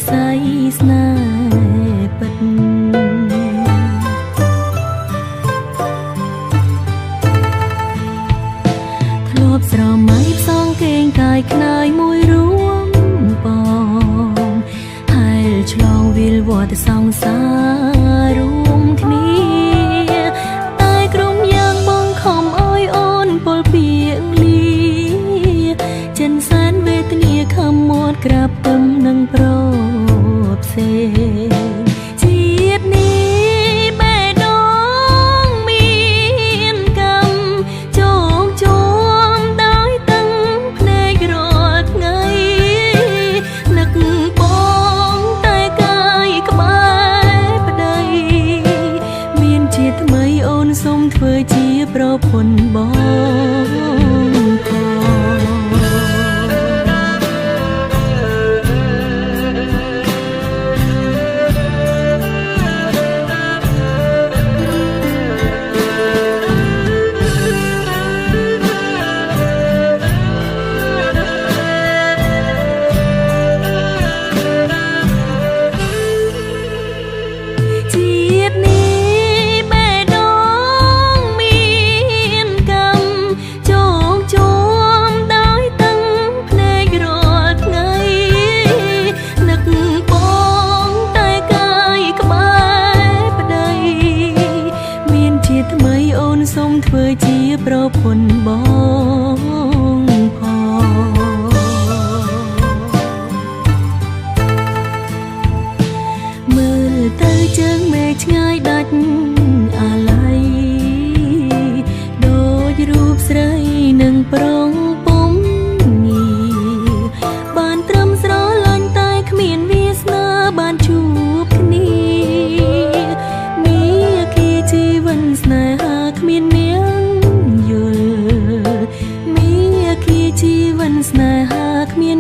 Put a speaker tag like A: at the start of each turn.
A: ស័យស្នេហ៍ពិតធ្លាប់ស្រមៃផ្សងគេងកាយខ្នាយមួយរួមបងហែលឆ្លងវិលវត្តសង្សាររួមគ្នាតែក្រុមយ៉ាងបងខំអើយអូនពលពីងលាចិនសែនវេទនាខំមាត់ក្រាបទឹមនឹងប្រផ្សេងជាតិនេះបេះដូងមានកម្មជោគជួមដោយតឹងភ្នែករាល់ថ្ងៃនឹកបងតែកាយក្បែរប្តីមានជាតិថ្មីអូនសូមធ្វើជាប្រពន្ធបងសូមធ្វើជាប្រពន្ធបងផងមើលទៅជើងមេឃឆ្ងាយដាច់អាឡ័យដូចរូបស្រីនឹងប្រងពុំងីបានត្រឹមស្រឡាញ់តែគ្មានវាសនាបានជួបគ្នាមានគីជីវិនស្នេហាគ្មាននាងយល់មានគីជីវិនស្នេហាគ្មាន